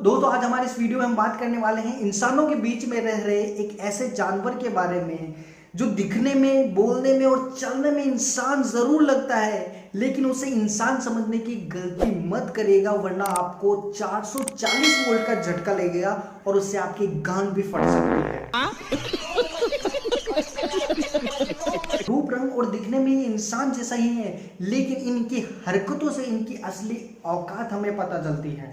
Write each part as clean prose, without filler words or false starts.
दोस्तों आज हमारे इस वीडियो में हम बात करने वाले हैं इंसानों के बीच में रह रहे एक ऐसे जानवर के बारे में जो दिखने में, बोलने में और चलने में इंसान जरूर लगता है, लेकिन उसे इंसान समझने की गलती मत करिएगा वरना आपको 440 वोल्ट का झटका लगेगा और उससे आपकी गांड भी फट सकती है। रूप रंग और दिखने में ये इंसान जैसा ही है, लेकिन इनकी हरकतों से इनकी असली औकात हमें पता चलती है।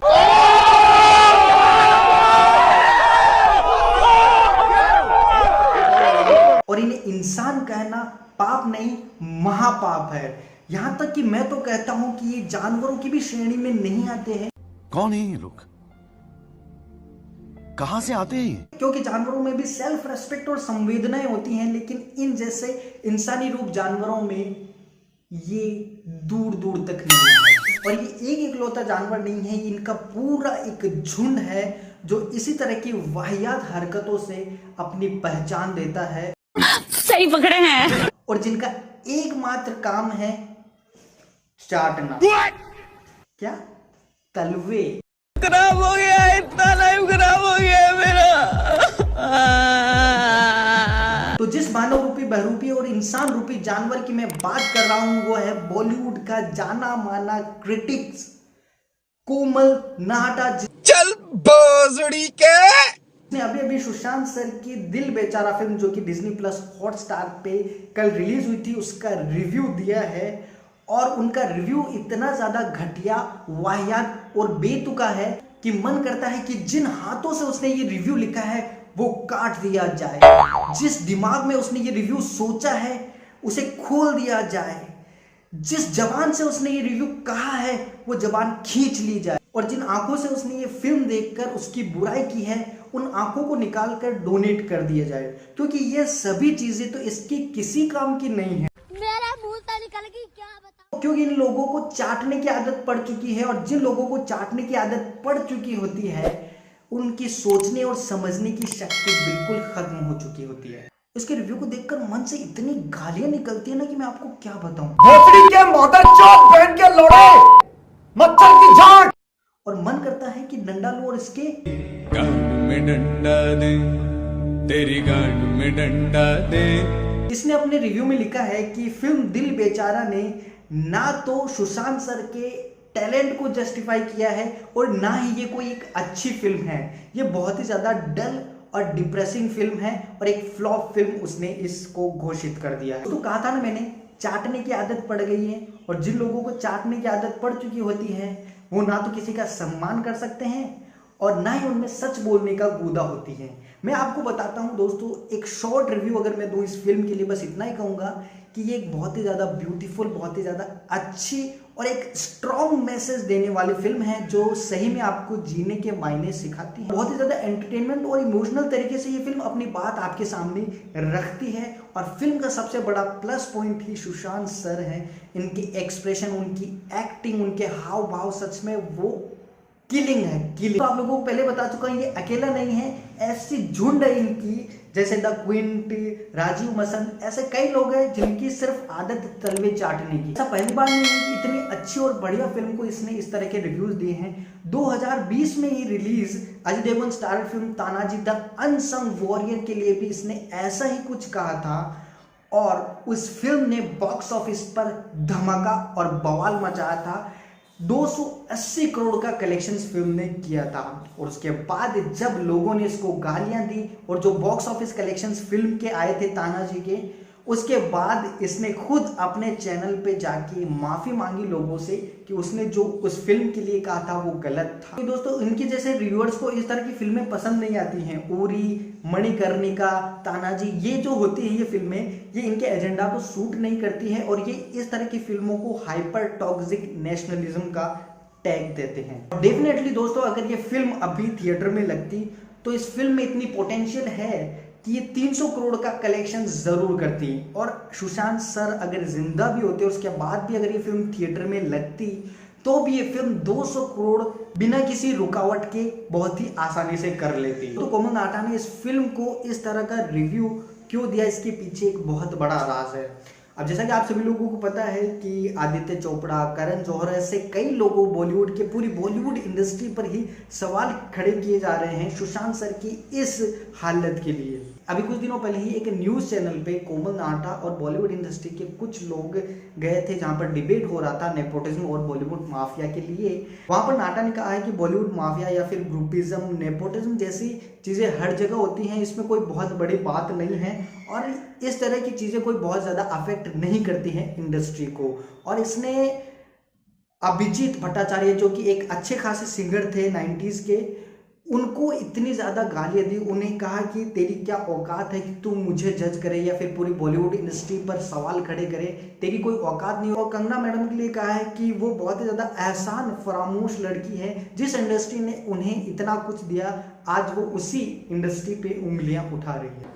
और इन्हें इंसान कहना पाप नहीं महापाप है। यहां तक कि मैं तो कहता हूं कि ये जानवरों की भी श्रेणी में नहीं आते हैं। कौन है ये लोग, कहां से आते हैं? क्योंकि जानवरों में भी सेल्फ रेस्पेक्ट और संवेदनाएं होती हैं, लेकिन इन जैसे इंसानी रूप जानवरों में ये दूर दूर तक नहीं है। और ये एक इकलौता जानवर नहीं है, इनका पूरा एक झुंड है जो इसी तरह की वाहियात हरकतों से अपनी पहचान देता है। सही पकड़े हैं। और जिनका एकमात्र काम है चाटना। क्या? तलवे। खराब हो गया, इतना लाइफ खराब हो गया मेरा। तो जिस मानव रूपी, बहरूपी और इंसान रूपी जानवर की मैं बात कर रहा हूं वो है बॉलीवुड का जाना माना क्रिटिक्स कोमल नाहटा। चल भोसड़ी के। ने अभी सुशांत सर की दिल बेचारा फिल्म जो कि डिज्नी प्लस हॉटस्टार पे कल रिलीज हुई थी उसका रिव्यू दिया है। और उनका रिव्यू इतना ज्यादा घटिया, वाहियात और बेतुका है कि मन करता है कि जिन हाथों से उसने ये रिव्यू लिखा है वो काट दिया जाए। जिस दिमाग में उसने ये रिव्यू सोचा है उसे खोल दिया जाए। जिस जबान से उसने ये रिव्यू कहा है वो जबान खींच ली जाए। और जिन आंखों से उसने ये फिल्म देखकर उसकी बुराई की है उन आंखों को निकालकर डोनेट कर दिया जाए, क्योंकि ये सभी चीजें तो इसकी किसी काम की नहीं है। मेरा मुंह से निकल गई, क्या बताऊं? क्योंकि इन लोगों को चाटने की आदत पड़ चुकी है और जिन लोगों को चाटने की आदत पड़ चुकी होती है उनकी सोचने और समझने की शक्ति बिल्कुल खत्म हो चुकी होती है। इसके रिव्यू को देखकर मन से इतनी गालियां निकलती है ना कि मैं आपको क्या बताऊं। भोसड़ी के मदरचोद बहन के लोड़े, मच्छर की झांक। और मन करता है कि डंडा लो और इसके गांड में डंडा दे, तेरी गांड में डंडा दे। इसने अपने रिव्यू में लिखा है कि फिल्म दिल बेचारा ने ना तो सुशांत सर के टैलेंट को जस्टिफाई किया है और ना ही ये कोई एक अच्छी फिल्म है। ये बहुत ही ज्यादा डल और डिप्रेसिंग फिल्म है और एक फ्लॉप फिल्म उसने इसको घोषित कर दिया है। तो कहा था ना मैंने, चाटने की आदत पड़ गई है और जिन लोगों को चाटने की आदत पड़ चुकी होती है वो ना तो किसी का सम्मान कर सकते हैं और ना ही उनमें सच बोलने का गुदा होती है। मैं आपको बताता हूं दोस्तों, एक शॉर्ट रिव्यू अगर मैं दूं इस फिल्म के लिए, बस इतना ही कहूंगा कि ये एक बहुत ही ज़्यादा ब्यूटीफुल, बहुत ही ज़्यादा अच्छी और एक स्ट्रॉन्ग मैसेज देने वाली फिल्म है जो सही में आपको जीने के मायने सिखाती है। बहुत ही ज़्यादा एंटरटेनमेंट और इमोशनल तरीके से ये फिल्म अपनी बात आपके सामने रखती है। और फिल्म का सबसे बड़ा प्लस पॉइंट ही सुशांत सर है। इनके एक्सप्रेशन, उनकी एक्टिंग, उनके हाव भाव सच में वो किलिंग है, किलिंग। तो आप लोगों को पहले बता चुका हूं ये अकेला नहीं है, ऐसी झुंड है इनकी जैसे द क्विंट, राजीव मसंद, ऐसे कई लोग हैं जिनकी सिर्फ आदत तलवे चाटने की। ऐसा पहली बार नहीं है कि इतनी अच्छी और बढ़िया फिल्म को इसने इस तरह के रिव्यूज दिए हैं। 2020 में ही release Ajay Devgn star film Tanhaji the unsung warrior के लिए भी इसने ऐसा ही कुछ कहा था और उस फिल्म ने बॉक्स ऑफिस पर धमाका और बवाल मचाया था। 280 करोड़ का कलेक्शंस फिल्म ने किया था। और उसके बाद जब लोगों ने इसको गालियां दी और जो बॉक्स ऑफिस कलेक्शंस फिल्म के आए थे तानाजी के, उसके बाद इसने खुद अपने चैनल पे जाके माफी मांगी लोगों से कि उसने जो उस फिल्म के लिए कहा था वो गलत था। तो दोस्तों इनके जैसे रिव्यूअर्स को इस तरह की फिल्में पसंद नहीं आती हैं। उरी, मणिकर्णिका, तानाजी, ये जो होती है ये फिल्में, ये इनके एजेंडा को सूट नहीं करती है और ये इस तरह की फिल्मों को हाइपर टॉक्सिक नेशनलिज्म का टैग देते हैं। डेफिनेटली दोस्तों अगर ये फिल्म अभी थिएटर में लगती तो इस फिल्म में इतनी पोटेंशियल है कि ये 300 करोड़ का कलेक्शन जरूर करती। और सुशांत सर अगर जिंदा भी होते और उसके बाद भी अगर ये फिल्म थिएटर में लगती तो भी ये फिल्म 200 करोड़ बिना किसी रुकावट के बहुत ही आसानी से कर लेती। तो कोमल नाहटा ने इस फिल्म को इस तरह का रिव्यू क्यों दिया, इसके पीछे एक बहुत बड़ा राज है। अब जैसा कि आप सभी लोगों को पता है कि आदित्य चोपड़ा, करण जौहर, ऐसे कई लोगों बॉलीवुड के, पूरी बॉलीवुड इंडस्ट्री पर ही सवाल खड़े किए जा रहे हैं सुशांत सर की इस हालत के लिए। अभी कुछ दिनों पहले ही एक न्यूज़ चैनल पे कोमल नाहटा और बॉलीवुड इंडस्ट्री के कुछ लोग गए थे जहां पर डिबेट हो रहा था नेपोटिज्म और बॉलीवुड माफिया के लिए। वहां पर नाहटा ने कहा है कि बॉलीवुड माफिया या फिर ग्रुपिज्म, नेपोटिज्म जैसी चीज़ें हर जगह होती हैं, इसमें कोई बहुत बड़ी बात नहीं है और इस तरह की चीज़ें कोई बहुत ज़्यादा अफेक्ट नहीं करती हैं इंडस्ट्री को। और इसने अभिजीत भट्टाचार्य जो कि एक अच्छे खासे सिंगर थे 90s के, उनको इतनी ज़्यादा गालियाँ दी, उन्हें कहा कि तेरी क्या औकात है कि तू मुझे जज करे या फिर पूरी बॉलीवुड इंडस्ट्री पर सवाल खड़े करे, तेरी कोई औकात नहीं। और कंगना मैडम के लिए कहा है कि वो बहुत ही ज़्यादा एहसान फरामोश लड़की है, जिस इंडस्ट्री ने उन्हें इतना कुछ दिया आज वो उसी इंडस्ट्री पे उंगलियां उठा रही है।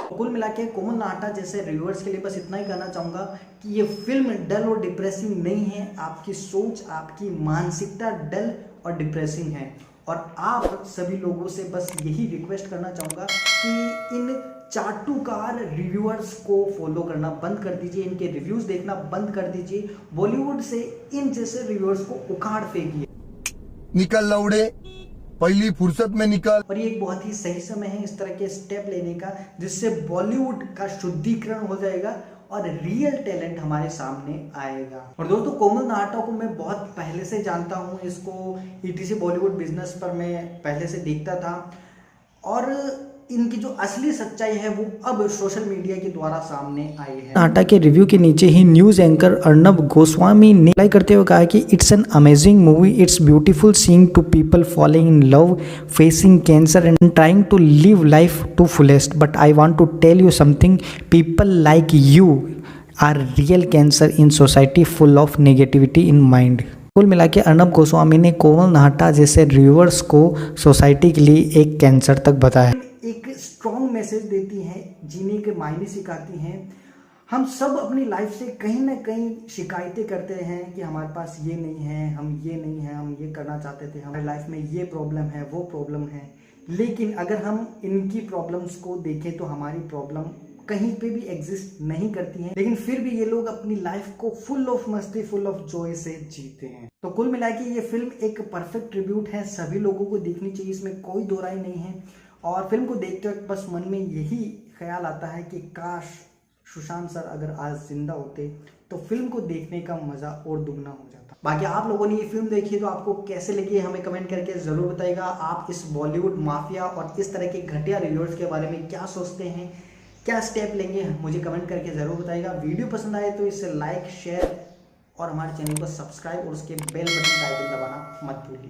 कुल मिला के कोमल नाहटा जैसे रिव्यूअर्स के लिए बस इतना ही कहना चाहूँगा कि ये फिल्म डल और डिप्रेसिंग नहीं है, आपकी सोच, आपकी मानसिकता डल और डिप्रेसिंग है। और आप सभी लोगों से बस यही रिक्वेस्ट करना चाहूँगा कि इन चाटुकार रिव्यूअर्स को फॉलो करना बंद कर दीजिए, इनके रिव्यूज़ देखना बंद कर दीजिए, बॉलीवुड से इन जैसे रिव्यूअर्स को उखाड़ फेंकिए। निकल लौड़े, पहली फुर्सत में निकल। और ये एक बहुत ही सही समय है इस तरह के स्टेप लेने का, जिससे बॉलीवुड का शुद्धिकरण हो जाएगा और रियल टैलेंट हमारे सामने आएगा। और दोस्तों कोमल नाहटा को मैं बहुत पहले से जानता हूँ, इसको ETC बॉलीवुड बिजनेस पर मैं पहले से देखता था और इनकी जो असली सच्चाई है वो अब सोशल मीडिया के द्वारा सामने आई है। नाहटा के रिव्यू के नीचे ही न्यूज़ एंकर अर्नब गोस्वामी ने रिप्लाई करते हुए कहा कि it's an amazing movie, it's beautiful seeing two people falling in love, facing cancer and trying to live life to fullest, but I want to tell you something, people like you are real cancer in society full of negativity in mind. कुल मिला के अर्नब गोस्वामी ने कोमल नाहटा जैसे reviewers को society के लिए एक cancer तक बताया। एक स्ट्रॉन्ग मैसेज देती हैं, जीने के मायने सिखाती हैं। हम सब अपनी लाइफ से कहीं ना कहीं शिकायतें करते हैं कि हमारे पास ये नहीं है, हम ये नहीं है, हम ये करना चाहते थे, हमारी लाइफ में ये प्रॉब्लम है, वो प्रॉब्लम है। लेकिन अगर हम इनकी प्रॉब्लम्स को देखें तो हमारी प्रॉब्लम कहीं पे भी एग्जिस्ट नहीं करती हैं, लेकिन फिर भी ये लोग अपनी लाइफ को फुल ऑफ मस्ती, फुल ऑफ जॉय से जीते हैं। तो कुल मिला के ये फिल्म एक परफेक्ट ट्रिब्यूट है, सभी लोगों को देखनी चाहिए, इसमें कोई दो राय नहीं है। और फिल्म को देखते वक्त बस मन में यही ख्याल आता है कि काश सुशांत सर अगर आज जिंदा होते तो फिल्म को देखने का मज़ा और दुगना हो जाता। बाकी आप लोगों ने ये फिल्म देखी तो आपको कैसे लगी हमें कमेंट करके ज़रूर बताइएगा। आप इस बॉलीवुड माफिया और इस तरह के घटिया रिव्यूअर्स के बारे में क्या सोचते हैं, क्या स्टेप लेंगे, मुझे कमेंट करके ज़रूर बताइएगा। वीडियो पसंद आए तो इसे लाइक, शेयर और हमारे चैनल को सब्सक्राइब और उसके बेल बटन का आइकन दबाना मत भूलिए।